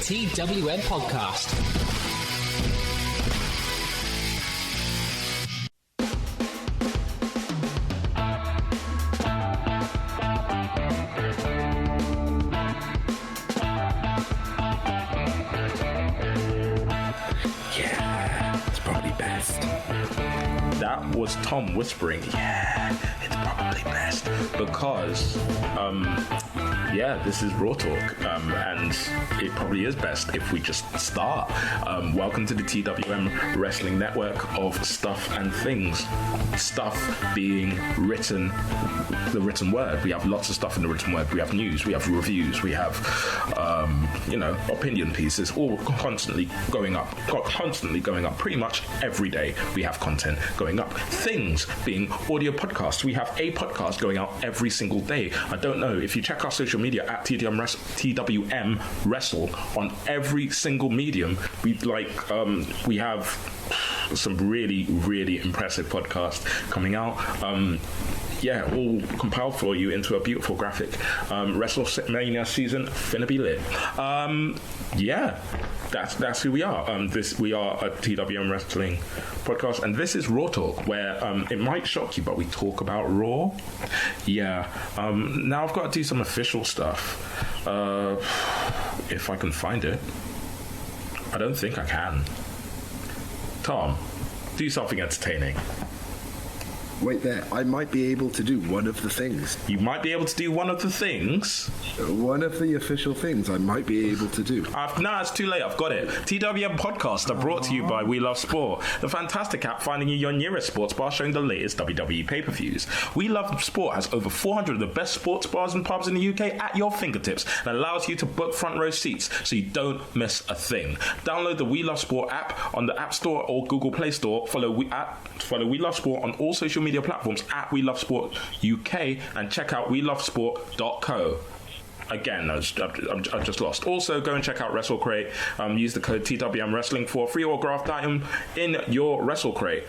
TWM Podcast. That was Tom whispering, yeah, it's probably best, because, this is Raw Talk, and it probably is best if we just start. Welcome to the TWM Wrestling Network of stuff and things. Stuff being written, the written word. We have lots of stuff in the written word. We have news, we have reviews, we have, opinion pieces, all constantly going up. Pretty much every day we have content going up. Things being audio podcasts. We have a podcast going out every single day. I don't know, if you check our social media at TWM Wrestle on every single medium, we have some really, really impressive podcasts coming out. All compiled for you into a beautiful graphic. WrestleMania season finna be lit. That's who we are. We are a TWM Wrestling podcast, and this is Raw Talk, where it might shock you, but we talk about Raw. Now I've got to do some official stuff. If I can find it. I don't think I can. Tom, do something entertaining. Wait there, I might be able to do one of the things. You might be able to do one of the things? One of the official things I might be able to do. It's too late, I've got it. TWM Podcasts are brought to you by We Love Sport, the fantastic app finding you your nearest sports bar showing the latest WWE pay-per-views. We Love Sport has over 400 of the best sports bars and pubs in the UK at your fingertips and allows you to book front row seats so you don't miss a thing. Download the We Love Sport app on the App Store or Google Play Store. Follow We Love Sport on all social media platforms at We Love Sport UK, and check out welovesport.co. Again, I've just lost. Also, go and check out WrestleCrate. Use the code TWM Wrestling for a free autographed item in your WrestleCrate.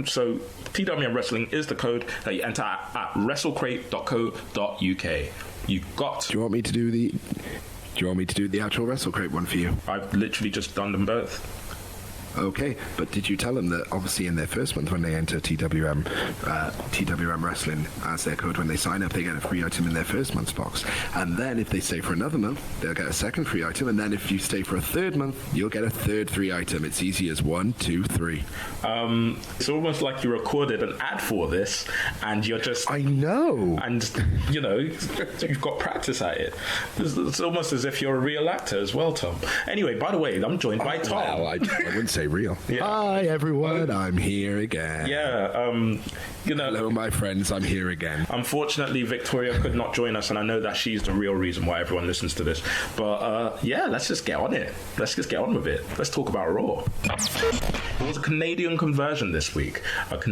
So TWM Wrestling is the code that you enter at WrestleCrate.co.uk. Do you want me to do the actual WrestleCrate one for you? I've literally just done them both. Okay, but did you tell them that obviously in their first month when they enter TWM Wrestling as their code when they sign up, they get a free item in their first month's box, and then if they stay for another month they'll get a second free item, and then if you stay for a third month you'll get a third free item. It's easy as 1, 2, 3. It's almost like you recorded an ad for this and you're just... I know. And you've got practice at it. It's almost as if you're a real actor as well, Tom. Anyway, by the way, I'm joined by Tom. Well, I wouldn't say real. Yeah. Hi everyone, I'm here again. Hello my friends, I'm here again. Unfortunately, Victoria could not join us, and I know that she's the real reason why everyone listens to this, but let's just get on it. Let's just get on with it. Let's talk about Raw. It was a Canadian conversion this week, because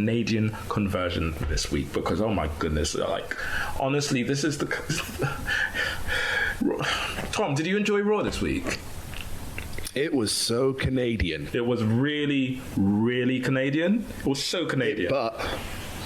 oh my goodness, honestly, this is the Tom, did you enjoy Raw this week? It was so Canadian. It was really, really Canadian. It was so Canadian.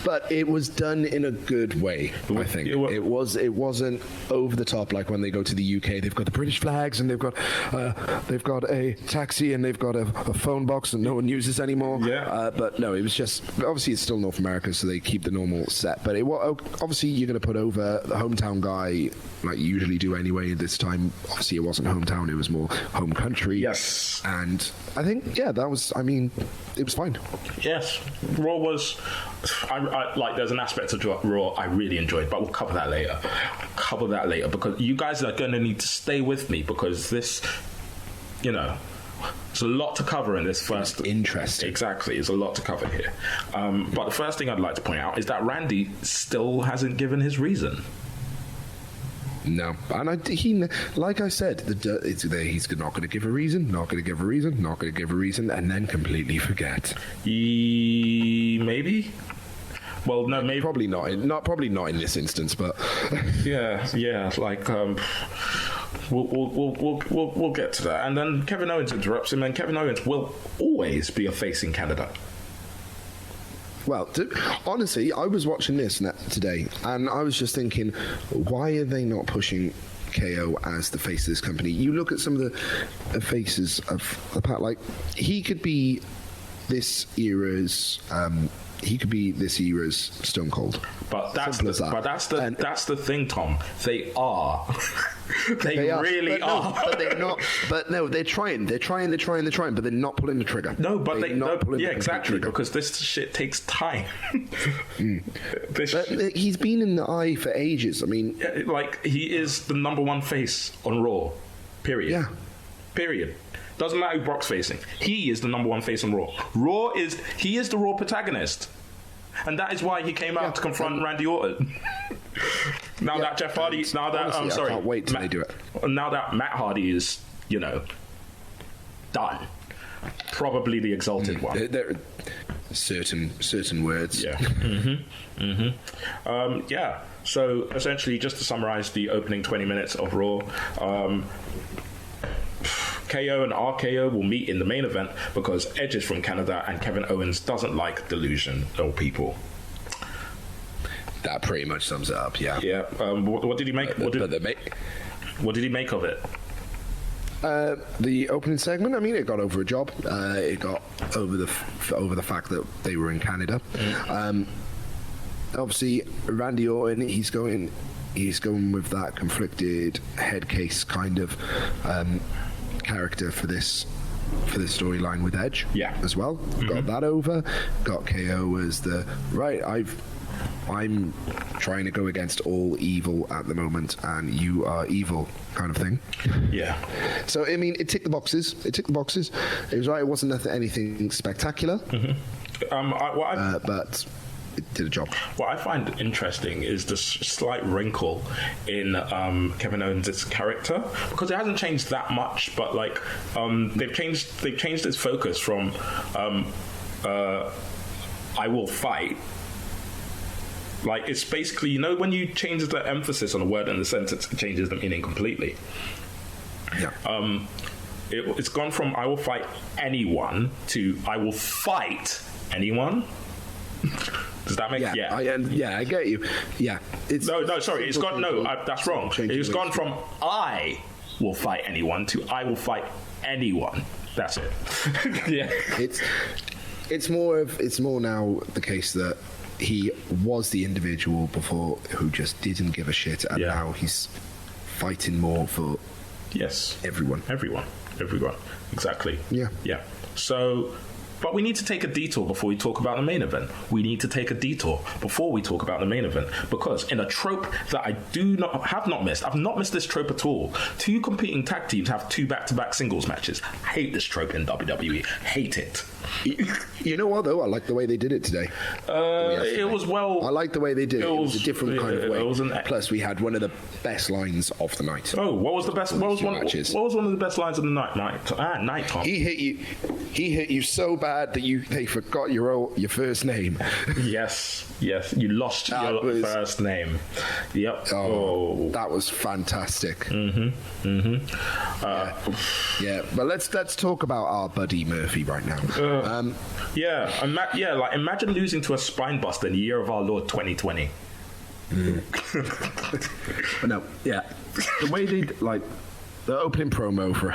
But it was done in a good way, I think. It wasn't over the top like when they go to the UK. They've got the British flags and they've got a taxi and they've got a phone box that no one uses anymore. Yeah. But no, it was just, obviously it's still North America, so they keep the normal set. But obviously you're going to put over the hometown guy like you usually do anyway. This time, obviously it wasn't hometown, it was more home country. Yes. And I think, it was fine. Yes. Raw was... there's an aspect of Raw I really enjoyed, but we'll cover that later. Because you guys are going to need to stay with me, because this, there's a lot to cover in this first... It's interesting. Exactly, there's a lot to cover here. But the first thing I'd like to point out is that Randy still hasn't given his reason. No, and he, like I said, he's not going to give a reason, and then completely forget. Maybe. Well, no, maybe probably not. Probably not in this instance, but yeah. We'll get to that. And then Kevin Owens interrupts him, and Kevin Owens will always be a face in Canada. Well, honestly, I was watching this today, and I was just thinking, why are they not pushing KO as the face of this company. You look at some of the faces of the pack, like he could be this era's Stone Cold. But that's the thing, Tom. They are. they really are. But they're not. But no, they're trying. But they're not pulling the trigger. No, but exactly, because this shit takes time. But he's been in the eye for ages. I mean, like, he is the number one face on Raw. Period. Yeah. Period. Doesn't matter who Brock's facing. He is the number one face on Raw. He is the Raw protagonist. And that is why he came out to confront Randy Orton. Now that Jeff Hardy... honestly, I can't wait till they do it. Now that Matt Hardy is, done. Probably the exalted one. There certain words. Yeah. Yeah. So, essentially, just to summarize the opening 20 minutes of Raw... KO and RKO will meet in the main event because Edge is from Canada and Kevin Owens doesn't like delusional people. That pretty much sums it up, yeah. Yeah. What did he make? What did he make of it? The opening segment, I mean, it got over a job. It got over the fact that they were in Canada. Obviously, Randy Orton, he's going with that conflicted head case kind of character for this storyline with Edge, as well. Got that over. Got KO as the I'm trying to go against all evil at the moment, and you are evil, kind of thing. Yeah. So I mean, it ticked the boxes. It was right. It wasn't anything spectacular. But it did a job. What I find interesting is the slight wrinkle in Kevin Owens' character, because it hasn't changed that much, but like they've changed its focus from I will fight. Like, it's basically, when you change the emphasis on a word in the sentence, it changes the meaning completely. Yeah. It's gone from I will fight anyone to I will fight anyone. Does that make sense? Yeah, I get you. Yeah. Sorry. It's gone. No, that's wrong. It's gone from I will fight anyone to I will fight anyone. That's it. Yeah. It's more now the case that he was the individual before who just didn't give a shit, and now he's fighting more for everyone. Exactly. Yeah. So, but we need to take a detour before we talk about the main event. Because in a trope that I have not missed, I've not missed this trope at all. Two competing tag teams have two back-to-back singles matches. I hate this trope in WWE. Hate it. You know what, though? I like the way they did it today. It was well... I like the way they did it. It was a different kind of way. Plus, we had one of the best lines of the night. Oh, what was the best... What was one of the best lines of the night, Tom? He hit you so bad that they forgot your first name. Yes. You lost your first name. Yep. Oh, that was fantastic. Yeah, but let's talk about our buddy Murphy right now. Imagine losing to a spine buster in the year of our Lord 2020. But no, yeah, the way they the opening promo for.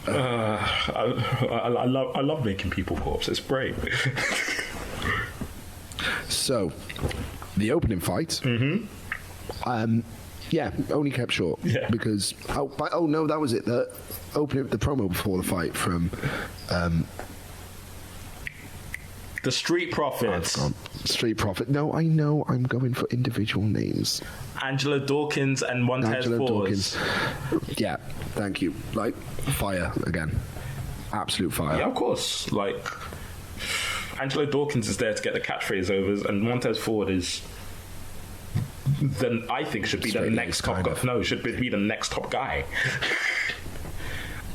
I love making people corpse. It's great. So, the opening fight. Only kept short. Yeah. Because no, that was it. The promo before the fight from the Street Profits. Street Profit. No, I know. I'm going for individual names. Angelo Dawkins and Montez Ford. Yeah, thank you. Like, fire again. Absolute fire. Yeah, of course. Like, Angelo Dawkins is there to get the catchphrase overs, and Montez Ford is... Then I think should be the next top guy. No, should be the next top guy.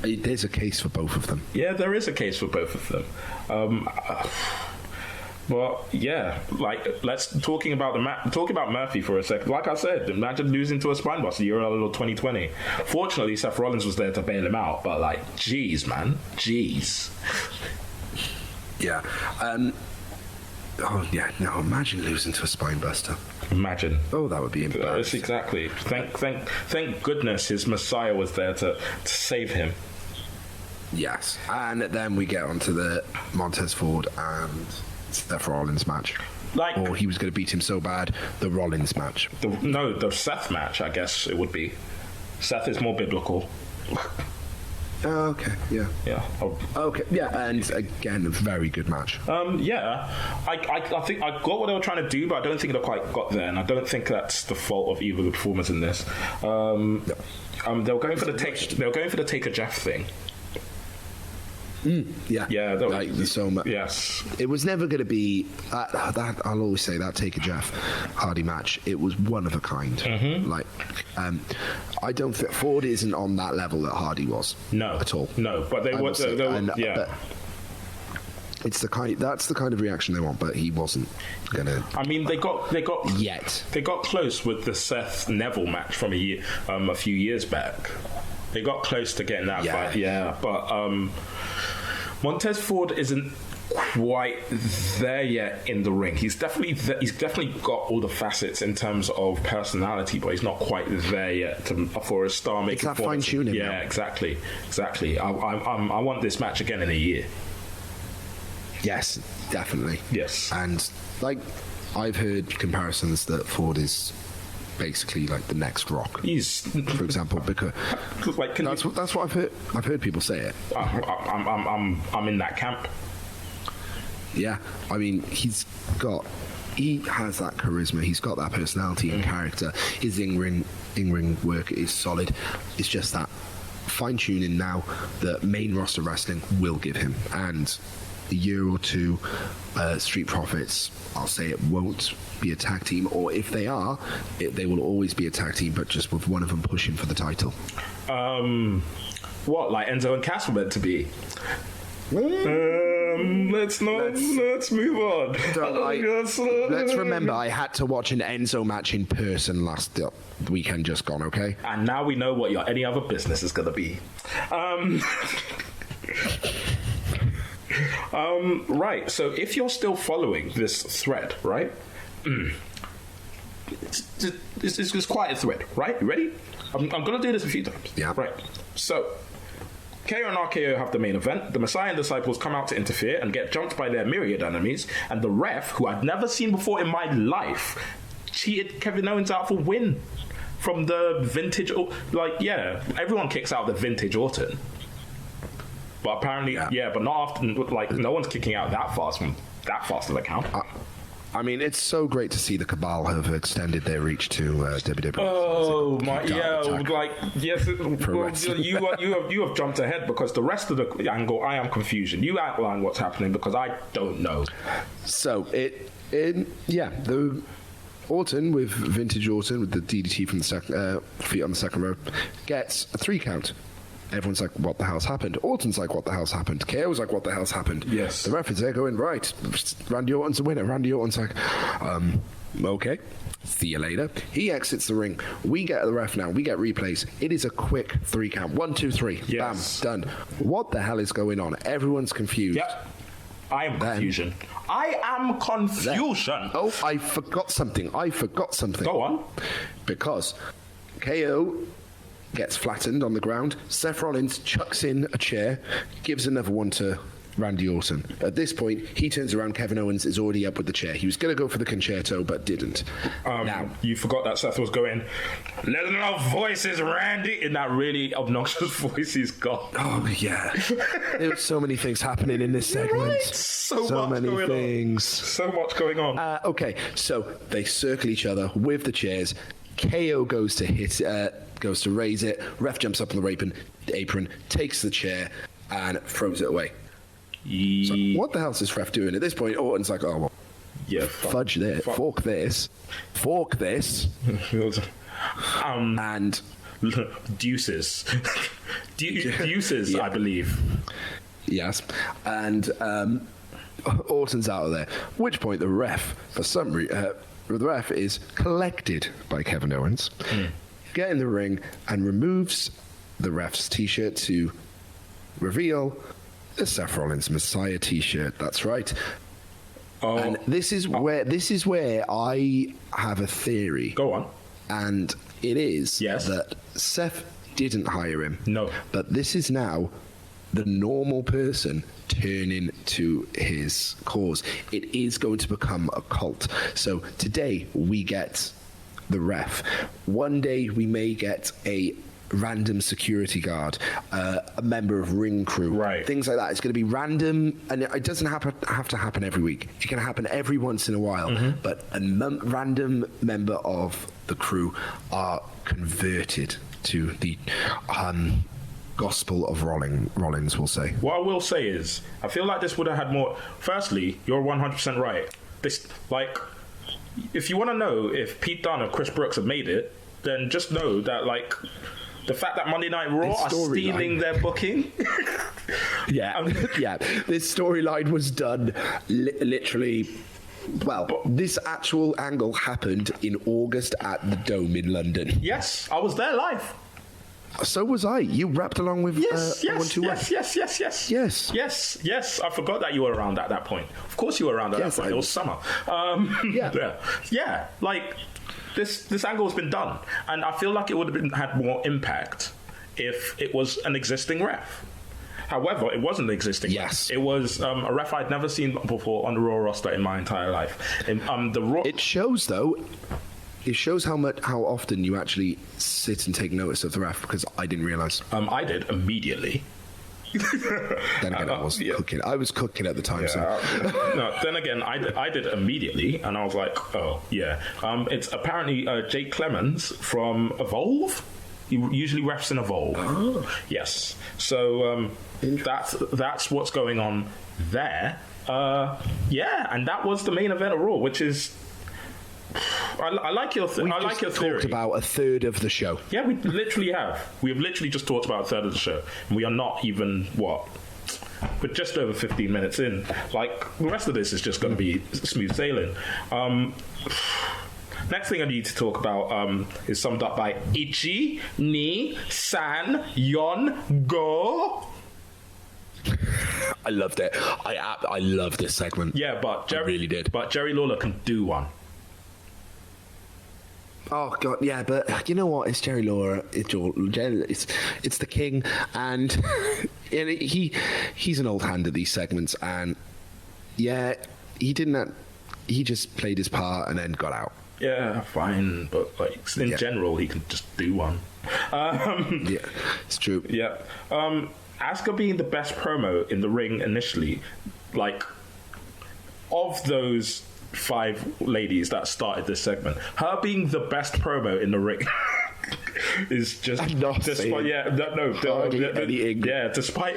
There's a case for both of them. Yeah, there is a case for both of them. Well, yeah, let's talk about Murphy for a second. Like I said, imagine losing to a spine buster year earlier 2020. Fortunately, Seth Rollins was there to bail him out, but jeez, man, jeez. Yeah. Oh yeah, no! Imagine losing to a spine buster. Imagine. Oh, that would be That's embarrassing. exactly. Thank goodness his Messiah was there to save him. Yes, and then we get onto the Montez Ford and Seth Rollins match. Like, Or he was going to beat him so bad, the Rollins match. the Seth match, I guess it would be. Seth is more biblical. Oh, okay, yeah. Yeah. Okay, yeah, and again, a very good match. Yeah. I think I got what they were trying to do, but I don't think they quite got there, and I don't think that's the fault of either of the performers in this. They were going for the Taker Jeff thing. Yeah, Yeah, that was, like so much. yes. It was never going to be that. I'll always say that Taker Jeff Hardy match. It was one of a kind. Mm-hmm. Like, I don't think Ford isn't on that level that Hardy was. No, at all. No, but they were. Yeah. But it's the kind. That's the kind of reaction they want. But he wasn't gonna. I mean, they got yet. They got close with the Seth Neville match from a few years back. They got close to getting that fight. Yeah, but Montez Ford isn't quite there yet in the ring. He's definitely got all the facets in terms of personality, but he's not quite there yet for a star making. It's that fine tuning. Yeah, exactly. I want this match again in a year. Yes, definitely. Yes, and like I've heard comparisons that Ford is basically like the next Rock. He's, for example, because like, that's what I've heard. I've heard people say it. I'm in that camp. Yeah, I mean, he has that charisma. He's got that personality and character. His in-ring work is solid. It's just that fine-tuning now that main roster wrestling will give him. And a year or two, Street Profits, I'll say it won't be a tag team, or if they are, they will always be a tag team, but just with one of them pushing for the title. What, like Enzo and Cass were meant to be? Let's move on. Let's remember, I had to watch an Enzo match in person last weekend just gone, okay? And now we know what your any other business is going to be. Right, so if you're still following this thread, right? It's quite a thread, right? You ready? I'm going to do this a few times. Yeah. Right. So, KO and RKO have the main event. The Messiah and Disciples come out to interfere and get jumped by their myriad enemies. And the ref, who I'd never seen before in my life, cheated Kevin Owens out for win from the vintage. Everyone kicks out the vintage Orton. But apparently, but not often. Like, no one's kicking out that fast from that fast of a count. I mean, it's so great to see the Cabal have extended their reach to WWE. Oh my, yes. You have jumped ahead because the rest of the angle, I am confusion. You outline what's happening because I don't know. So the Orton with vintage Orton with the DDT from the feet on the second rope gets a 3 count. Everyone's like, what the hell's happened? Orton's like, what the hell's happened? KO's like, what the hell's happened? Yes. The ref is there going, right, Randy Orton's the winner. Randy Orton's like, okay, see you later. He exits the ring. We get the ref now. We get replays. It is a quick 3 count. 1, 2, 3. Yes. Bam, done. What the hell is going on? Everyone's confused. Yep. I am confusion. Oh, I forgot something. Go on. Because KO gets flattened on the ground. Seth Rollins chucks in a chair, gives another one to Randy Orton. At this point, he turns around. Kevin Owens is already up with the chair. He was going to go for the concerto, but didn't. Now, you forgot that Seth was going, "Let enough voices, Randy," in that really obnoxious voice he's got. Oh yeah, there's so many things happening in this segment. Right? So many things. So much going on. Okay, so they circle each other with the chairs. KO goes to raise it. Ref jumps up on the apron, takes the chair, and throws it away. So what the hell is this ref doing? At this point, Orton's like, oh, well, yeah, fudge this, fork this. And deuces. Deuces, yeah. I believe. Yes. And Orton's out of there. At which point the ref, for some reason, the ref is collected by Kevin Owens, get in the ring, and removes the ref's t-shirt to reveal the Seth Rollins Messiah t-shirt. That's right. Oh. And this is where I have a theory. Go on. And it is Yes. that Seth didn't hire him. No. But this is now the normal person turning to his cause. It is going to become a cult. So today we get the ref. One day we may get a random security guard, a member of ring crew, right? Things like that. It's going to be random, and it doesn't have to happen every week. It can happen every once in a while. But a random member of the crew are converted to the gospel of Rollins, we'll say. What I will say is, I feel like this would have had more. Firstly, you're 100% right. This, like, if you want to know if Pete Dunne or Chris Brooks have made it, then just know that, like, the fact that Monday Night Raw are stealing their booking. Yeah. This storyline was done literally. Well, this actual angle happened in August at the Dome in London. Yes, I was there live. So was I. You rapped along with Yes. Yes. I forgot that you were around at that point. Of course you were around at that point. It was summer. Yeah. Like, this angle has been done, and I feel like it would have had more impact if it was an existing ref. However, it wasn't existing. Yes. It was a ref I'd never seen before on the Raw roster in my entire life. It shows, though. It shows how often you actually sit and take notice of the ref, because I didn't realise. I did immediately. Then again, I was cooking. I was cooking at the time. No, then again, I did immediately, and I was like, oh yeah. It's apparently Jake Clemens from Evolve. He usually refs in Evolve. Oh. Yes. So that's what's going on there. And that was the main event of Raw, which is. I like your theory. We've just talked about a third of the show. Yeah, we literally have. We have literally just talked about a third of the show, and we are not even we're just over 15 minutes in. Like, the rest of this is just going to be smooth sailing. Next thing I need to talk about is summed up by Ichi Ni San Yon Go. I loved it. I love this segment. Yeah, but Jerry really did. But Jerry Lawler can do one. Oh God, yeah, but you know what? It's Jerry Lawler. It's the king, and he's an old hand at these segments. And yeah, he just played his part and then got out. Yeah, fine, but like in general, he can just do one. Yeah, it's true. Yeah, Asuka being the best promo in the ring initially, like, of those 5 ladies that started this segment, her being the best promo in the ring is just despite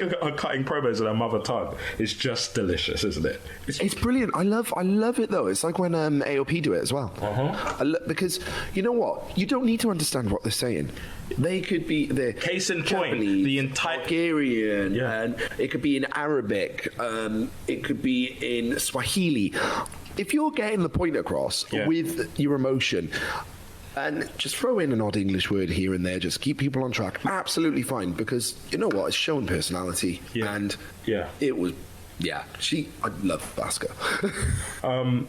her cutting promos in her mother tongue, it's just delicious, isn't it? It's brilliant. I love it though. It's like when AOP do it as well. Because you know what? You don't need to understand what they're saying. They could be the case in Japanese, point, the entire Bulgarian, and it could be in Arabic, it could be in Swahili. If you're getting the point across with your emotion, and just throw in an odd English word here and there, just keep people on track, absolutely fine, because you know what, it's showing personality. And it was I love Asuka.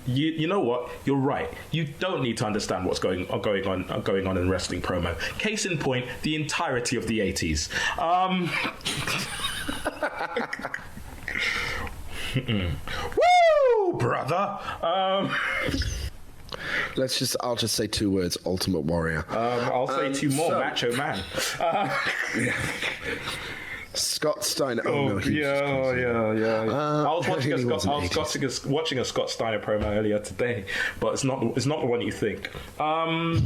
You know what, you're right, you don't need to understand what's going on in wrestling promo. Case in point, the entirety of the 80s. Woo, brother. I'll just say 2 words: Ultimate Warrior. I'll say 2 more: Macho Man. Scott Steiner. I was watching a Scott Steiner promo earlier today, but it's not the one you think. Well,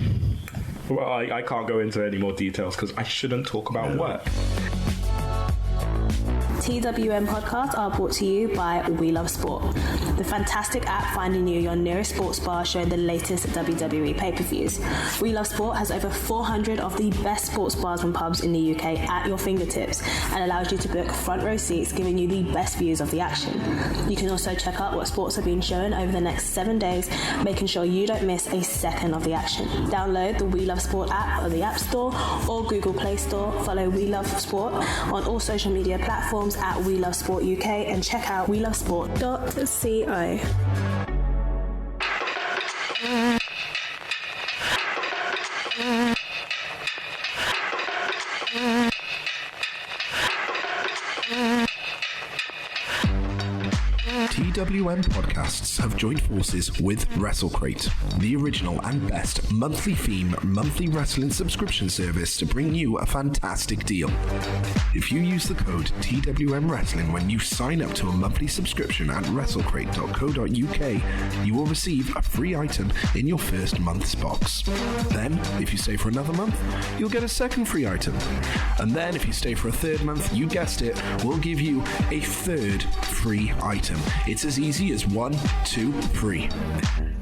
I can't go into any more details because I shouldn't talk about work. TWM podcasts are brought to you by We Love Sport, the fantastic app finding you your nearest sports bar showing the latest WWE pay-per-views. We Love Sport has over 400 of the best sports bars and pubs in the UK at your fingertips and allows you to book front row seats, giving you the best views of the action. You can also check out what sports are being shown over the next 7 days, making sure you don't miss a second of the action. Download the We Love Sport app on the App Store or Google Play Store. Follow We Love Sport on all social media platforms at We Love Sport UK and check out welovesport.co. TWM podcasts have joined forces with WrestleCrate, the original and best monthly theme, monthly wrestling subscription service to bring you a fantastic deal. If you use the code TWM Wrestling when you sign up to a monthly subscription at WrestleCrate.co.uk, you will receive a free item in your first month's box. Then, if you stay for another month, you'll get a second free item. And then, if you stay for a third month, you guessed it, we'll give you a third free item. It's as easy as 1, 2, 3.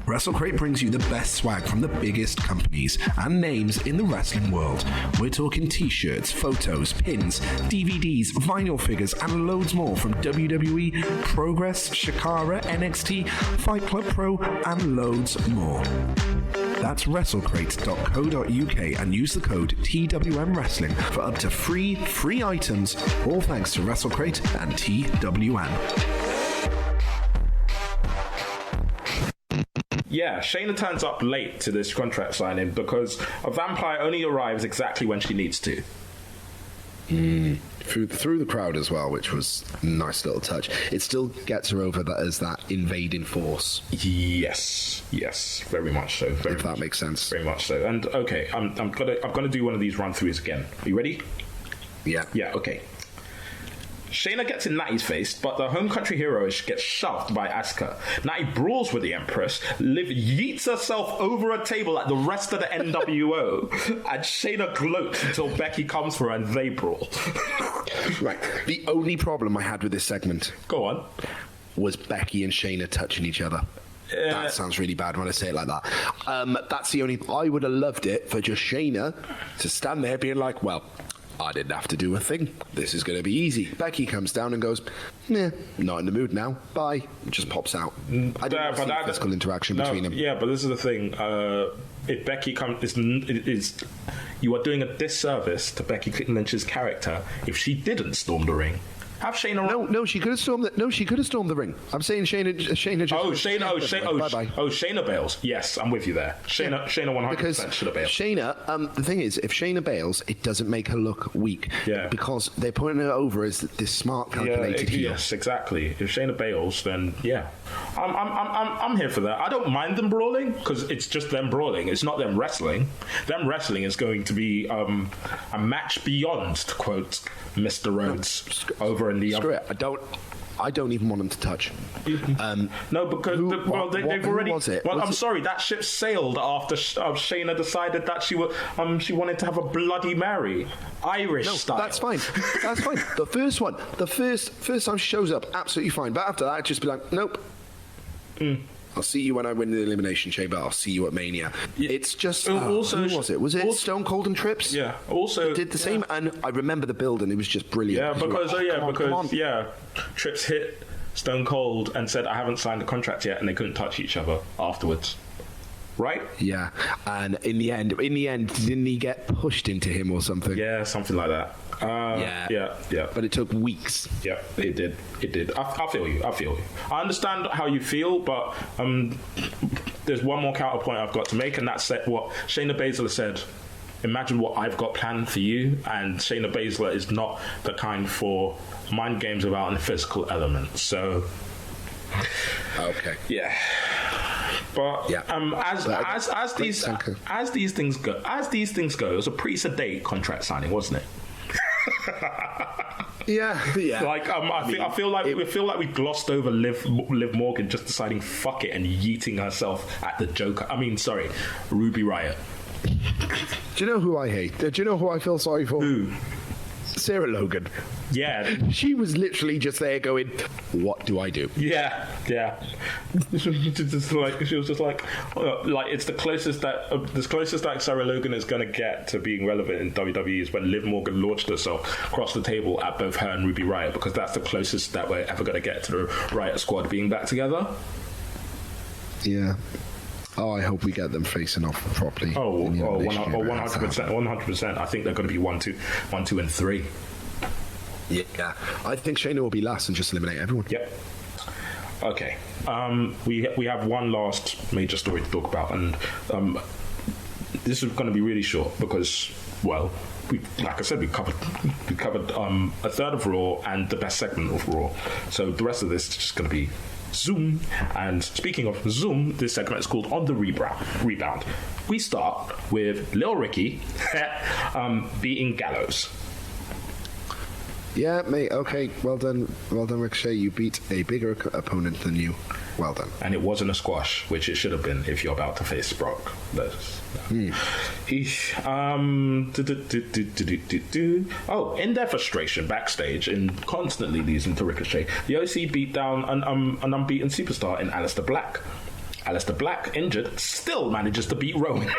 WrestleCrate brings you the best swag from the biggest companies and names in the wrestling world. We're talking t-shirts, photos, pins, DVDs, vinyl figures, and loads more from WWE, Progress, Shakara, NXT, Fight Club Pro, and loads more. That's WrestleCrate.co.uk and use the code TWM Wrestling for up to free items, all thanks to WrestleCrate and TWM. Yeah, Shayna turns up late to this contract signing because a vampire only arrives exactly when she needs to. Through the crowd as well, which was a nice little touch. It still gets her over as that invading force. Yes, very much so. If that makes sense. Very much so. And okay, I'm gonna do one of these run-throughs again. Are you ready? Yeah. Yeah. Okay. Shayna gets in Natty's face, but the home country hero gets shoved by Asuka. Natty brawls with the Empress. Liv yeets herself over a table like the rest of the NWO, and Shayna gloats until Becky comes for her and they brawl. Right. The only problem I had with this segment, Go on, was Becky and Shayna touching each other. That sounds really bad when I say it like that. That's the only... I would have loved it for just Shayna to stand there being like, well, I didn't have to do a thing. This is going to be easy. Becky comes down and goes, nah, not in the mood now. Bye. Just pops out. I didn't see physical interaction between them. Yeah, but this is the thing. If Becky comes... You are doing a disservice to Becky Lynch's character if she didn't storm the ring. Have Shayna... No, she could have stormed the... No, she could have stormed the ring. I'm saying Shayna just... Shayna bails. Yes, I'm with you there. Shayna 100% should have bailed. Shayna, the thing is, if Shayna bails, it doesn't make her look weak. Yeah. Because they're putting her over as this smart, calculated heel. Yes, exactly. If Shayna bails, then yeah. I'm here for that. I don't mind them brawling, because it's just them brawling. It's not them wrestling. Them wrestling is going to be a match beyond, to quote Mr. Rhodes, over in the... Screw it. I don't even want them to touch. No, because they've already... was it? Well, I'm sorry, that ship sailed after Shayna decided that she wanted to have a Bloody Mary, Irish style. That's fine. That's fine. The first one, the first time she shows up, absolutely fine. But after that, I'd just be like, nope. I'll see you when I win the Elimination Chamber. I'll see you at Mania. Yeah. It's just... also, who was it? Was it Stone Cold and Trips? Yeah. Also... It did the same, and I remember the build, and it was just brilliant. Yeah, Trips hit Stone Cold and said, I haven't signed the contract yet, and they couldn't touch each other afterwards. Right? Yeah. And in the end, didn't he get pushed into him or something? Yeah, something like that. Yeah. But it took weeks. Yeah, it did. I feel you. I understand how you feel, but there's one more counterpoint I've got to make, and that's what Shayna Baszler said. Imagine what I've got planned for you, and Shayna Baszler is not the kind for mind games without a physical element. So, okay, yeah. But yeah. As these things go, it was a pretty sedate contract signing, wasn't it? Yeah. I feel like we glossed over Liv Morgan just deciding fuck it and yeeting herself at the Joker. Ruby Riott. Do you know who I hate? Do you know who I feel sorry for? Who? Sarah Logan. Yeah. She was literally just there going, what do I do? Yeah. She was just like it's the closest that Sarah Logan is going to get to being relevant in WWE is when Liv Morgan launched herself across the table at both her and Ruby Riott, because that's the closest that we're ever going to get to the Riott squad being back together. Yeah. Oh, I hope we get them facing off properly. 100%. I think they're going to be 1, 2, and 3. Yeah. I think Shayna will be last and just eliminate everyone. Yep. Okay. We have one last major story to talk about, and this is going to be really short because, well, like I said, we covered a third of Raw and the best segment of Raw. So the rest of this is just going to be Zoom. And speaking of Zoom, this segment is called On the Rebound. We start with Lil Ricky beating Gallows. Yeah, mate. Okay, well done, Ricochet. You beat a bigger opponent than you. Well done. And it wasn't a squash, which it should have been if you're about to face Brock. In their frustration backstage and constantly losing to Ricochet, the OC beat down an unbeaten superstar in Aleister Black. Aleister Black, injured, still manages to beat Rowan.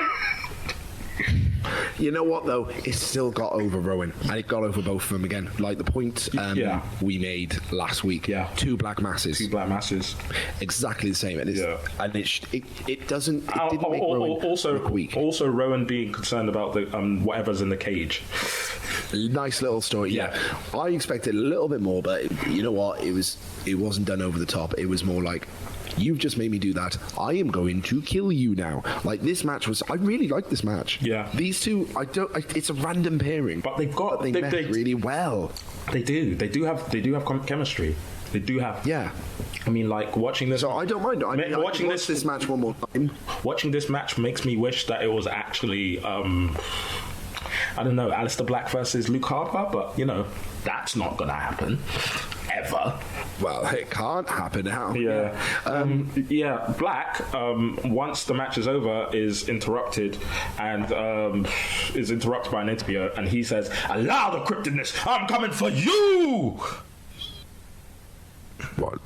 You know what, though? It still got over Rowan, and it got over both of them again. Like the point we made last week. Yeah. Two black masses. Exactly the same. And it didn't make Rowan look weak. Also, Rowan being concerned about the whatever's in the cage. Nice little story. Yeah. I expected a little bit more, but you know what? It wasn't done over the top. It was more like, you've just made me do that. I am going to kill you now. Like, this match was... I really like this match. Yeah. These two, it's a random pairing. But they met really well. They do. They do have chemistry. They do have... Yeah. I mean, like, watching this... So I don't mind. Watching this match one more time. Watching this match makes me wish that it was actually... I don't know, Aleister Black versus Luke Harper, but, you know, that's not going to happen. Ever. Well, it can't happen now. Yeah. Black, once the match is over, is interrupted and is interrupted by an interviewer, and he says, "Allow the cryptidness, I'm coming for you!" What?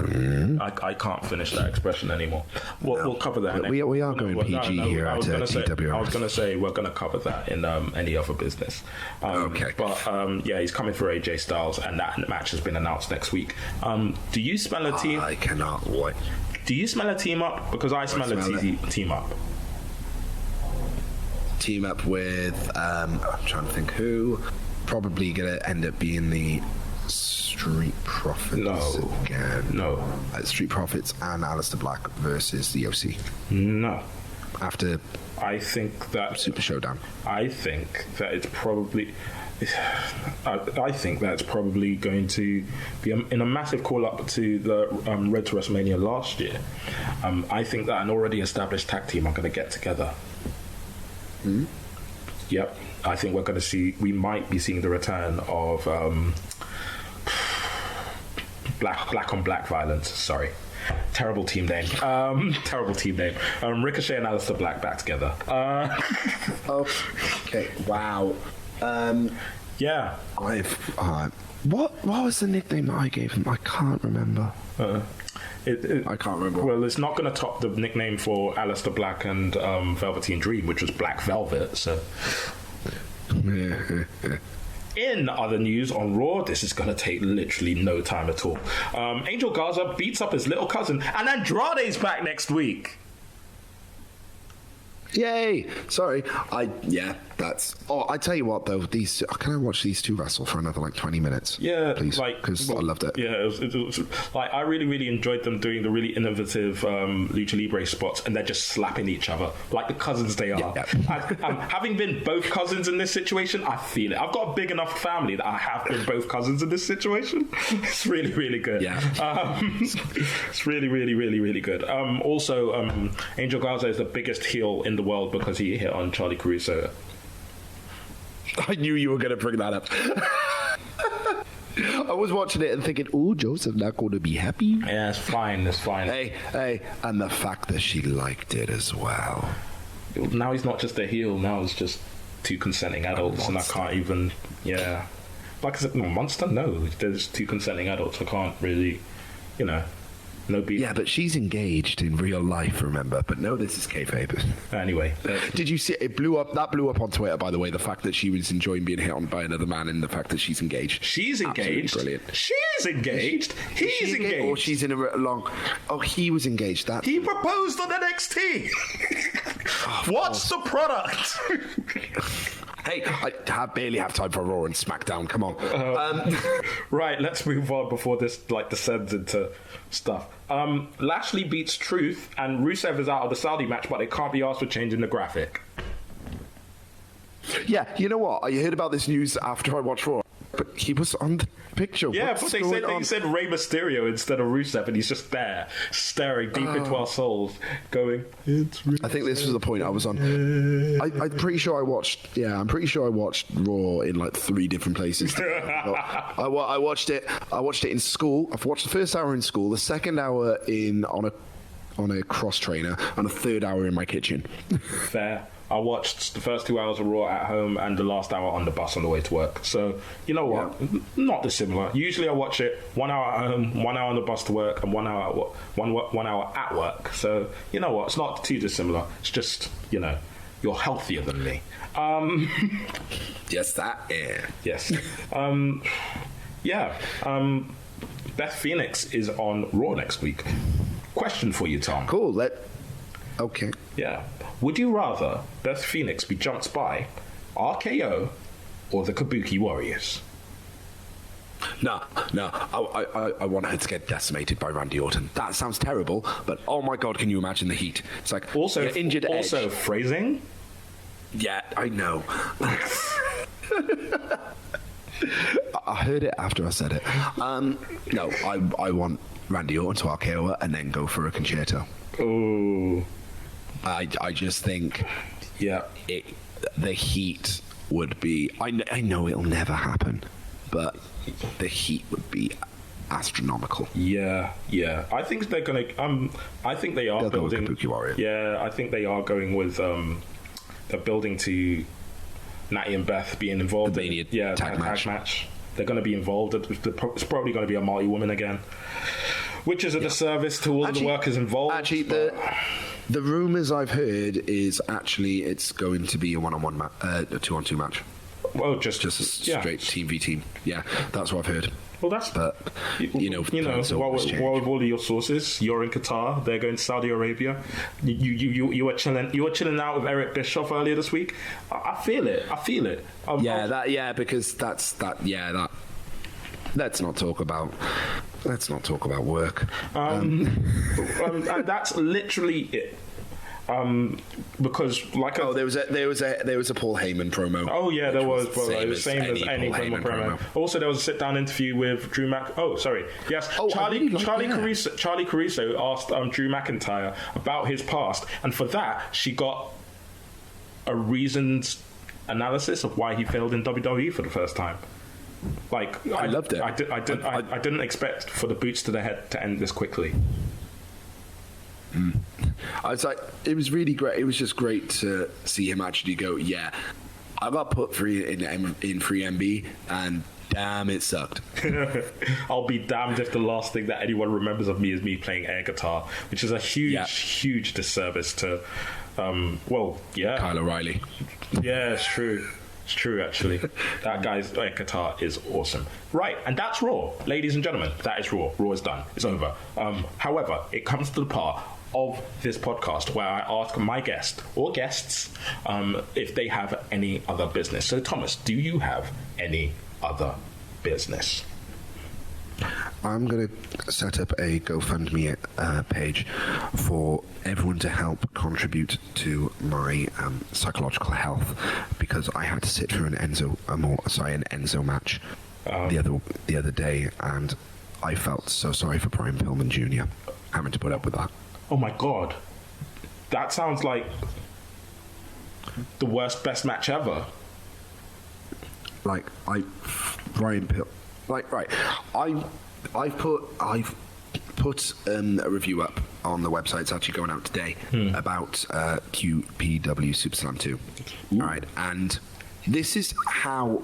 I can't finish that expression anymore. We'll cover that. We are going PG here at TWR. I was going to say we're going to cover that in any other business. Okay. But he's coming for AJ Styles, and that match has been announced next week. Do you smell a team? I cannot wait. Do you smell a team up? Because I smell a team up. Team up with I'm trying to think who. Probably going to end up being the Street Profits again. No. Street Profits and Aleister Black versus the OC. No. After I think that Super Showdown. I think that it's probably going to be in a massive call up to the Road to WrestleMania last year. I think that an already established tag team are going to get together. Yep. I think we might be seeing the return of black on black violence. Sorry. Terrible team name. Ricochet and Aleister Black back together. Okay. Wow. Yeah. What was the nickname that I gave him? I can't remember. I can't remember. Well, it's not going to top the nickname for Aleister Black and Velveteen Dream, which was Black Velvet. So. In other news on Raw, this is going to take literally no time at all. Angel Garza beats up his little cousin, and Andrade's back next week. Yay! Sorry. I tell you what, though, can I watch these two wrestle for another 20 minutes? Yeah, please, because I loved it. Yeah, it was like, I really, really enjoyed them doing the really innovative Lucha Libre spots, and they're just slapping each other like the cousins they are. Yeah. Having been both cousins in this situation, I feel it. I've got a big enough family that I have been both cousins in this situation. It's really, really good. Yeah. It's really, really, really, really good. Also, Angel Garza is the biggest heel in the world because he hit on Charlie Caruso. I knew you were going to bring that up. I was watching it and thinking, "Oh, Joseph's not going to be happy." Yeah, it's fine. Hey, and the fact that she liked it as well. Now he's not just a heel. Now it's just two consenting adults, and I can't even. Yeah, like I said, monster. No, there's two consenting adults. I can't really, no beef. Yeah, but she's engaged in real life, remember? But no, this is kayfabe. Anyway. Did you see it blew up? That blew up on Twitter, by the way, the fact that she was enjoying being hit on by another man and the fact that she's engaged. She's engaged? Absolutely brilliant. She's engaged? He's engaged? Or she's in a long... Oh, he was engaged. He proposed on NXT! What's the product? Hey, I barely have time for Raw and SmackDown. Come on. Right, let's move on before this descends into stuff. Lashley beats Truth, and Rusev is out of the Saudi match, but they can't be asked for changing the graphic. Yeah, you know what? I heard about this news after I watched Raw, but he was on the picture. Yeah, What's but they going on? said Rey Mysterio instead of Rusev, and he's just there, staring deep into our souls, going, it's Rusev. I think this was the point I was on. I'm pretty sure I watched. Yeah, I'm pretty sure I watched Raw in like 3 different places. I watched it. I watched it in school. I've watched the first hour in school, the second hour on a cross trainer, and the third hour in my kitchen. Fair. I watched the first 2 hours of Raw at home and the last hour on the bus on the way to work. So, you know what? Yeah. Not dissimilar. Usually I watch it 1 hour at home, 1 hour on the bus to work, and 1 hour one hour at work. So, you know what? It's not too dissimilar. It's just, you know, you're healthier than me. Yes, that. Yeah. Yes. Beth Phoenix is on Raw next week. Question for you, Tom. Cool. Okay. Yeah. Would you rather Beth Phoenix be jumped by RKO or the Kabuki Warriors? No. I want her to get decimated by Randy Orton. That sounds terrible, but oh my god, can you imagine the heat? It's like also injured Edge. Also phrasing. Yeah, I know. I heard it after I said it. No, I want Randy Orton to RKO her and then go for a concerto. Oh. I just think, yeah, the heat would be. I know it'll never happen, but the heat would be astronomical. Yeah. I think they're gonna. I think they are They'll building. Go with Kabuki Warrior. Yeah, I think they are going with. They're building to Natty and Beth being involved in tag match. They're going to be involved. It's probably going to be a multi-woman again, which is a disservice to all the workers involved. Actually, the rumours I've heard is actually it's going to be a one-on-one match, a 2-on-2 match. Well, just a straight team v team. Yeah, that's what I've heard. Well, that's what with all of your sources, you're in Qatar. They're going to Saudi Arabia. You were chilling out with Eric Bischoff earlier this week. I feel it. Because that's that. Yeah, that. Let's not talk about work. And that's literally it. Because there was a Paul Heyman promo. Oh yeah, there was. Same as any promo. Also, there was a sit-down interview with Drew Charlie Caruso asked Drew McIntyre about his past, and for that she got a reasoned analysis of why he failed in WWE for the first time. I loved it. I didn't expect for the boots to the head to end this quickly. I was like, it was really great. It was just great to see him actually go, yeah, I got put free in free MB, and damn, it sucked. I'll be damned if the last thing that anyone remembers of me is me playing air guitar, which is a huge disservice to, Kyle O'Reilly. Yeah, it's true. It's true, actually. That guy's air guitar is awesome. Right, and that's Raw. Ladies and gentlemen, that is Raw. Raw is done. It's over. However, it comes to the part of this podcast where I ask my guest or guests if they have any other business. So, Thomas, do you have any other business? I'm going to set up a GoFundMe page for everyone to help contribute to my psychological health, because I had to sit through an Enzo match the other day, and I felt so sorry for Brian Pillman Jr. having to put up with that. Oh my god, that sounds like the best match ever. I've put a review up on the website. It's actually going out today about QPW Super Slam 2. All right, and this is how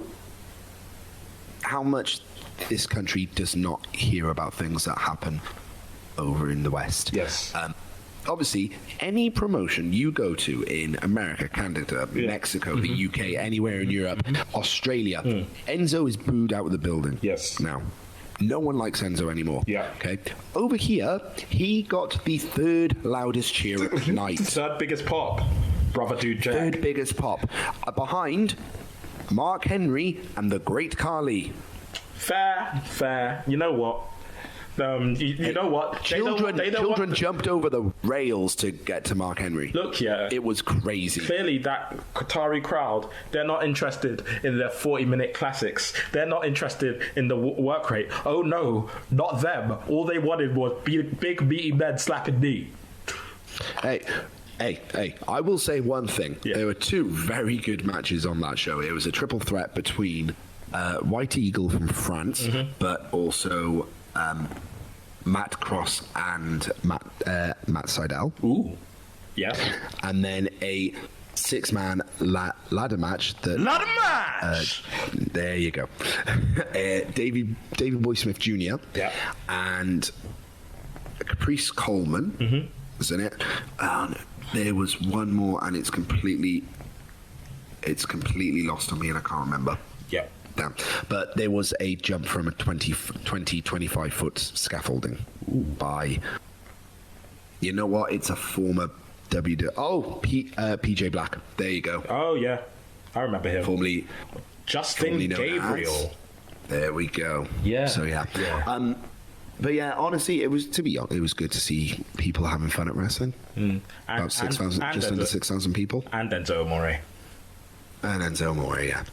much this country does not hear about things that happen over in the West. Yes. Obviously, any promotion you go to in America, Canada, Mexico, the UK, anywhere in Europe, Australia, Enzo is booed out of the building. Yes. Now, no one likes Enzo anymore. Yeah. Okay. Over here, he got the third loudest cheer at night. Third biggest pop. Brother Dude Jack. Third biggest pop. Behind Mark Henry and the Great Carly. Fair. You know what? You know what? Children jumped over the rails to get to Mark Henry. Look, yeah. It was crazy. Clearly, that Qatari crowd, they're not interested in their 40-minute classics. They're not interested in the work rate. Oh, no, not them. All they wanted was big, meaty men slapping knee. Hey, I will say one thing. Yeah. There were two very good matches on that show. It was a triple threat between White Eagle from France, but also Matt Cross and Matt Seidel. Ooh, yeah. And then a six-man ladder match. Ladder match! There you go. David Boy Smith Jr. Yeah. And Caprice Coleman was in it. There was one more, and it's completely lost on me, and I can't remember. Yeah. Damn. But there was a jump from a 25 foot scaffolding by, you know what? It's a former PJ Black. There you go. Oh, yeah. I remember him. Formerly Justin known Gabriel. as. There we go. Yeah. So, yeah. But yeah, honestly, it was good to see people having fun at wrestling. About 6,000, just under 6,000 people. And Enzo Amore. Yeah.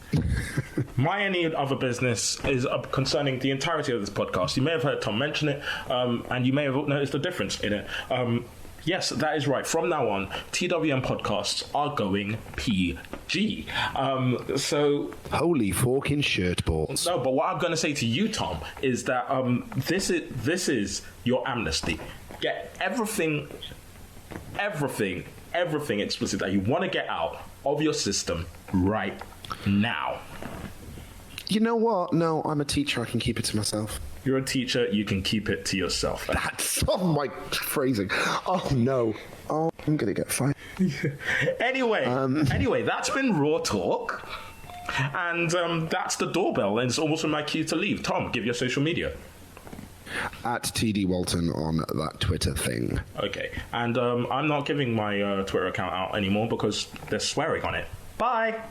My any other business is concerning the entirety of this podcast. You may have heard Tom mention it, and you may have noticed the difference in it. Yes, that is right. From now on, TWM podcasts are going PG. So holy forking shirt balls. No, but what I'm going to say to you, Tom, is that this is your amnesty. Get everything explicit that you want to get out of your system right now. You know what? No, I'm a teacher. I can keep it to myself. You're a teacher. You can keep it to yourself. That's my phrasing. Oh no. Oh, I'm gonna get fired. Anyway, that's been Raw Talk, and that's the doorbell, and it's almost my cue to leave. Tom, give your social media. At TD Walton on that Twitter thing. Okay, and I'm not giving my Twitter account out anymore because there's swearing on it. Bye.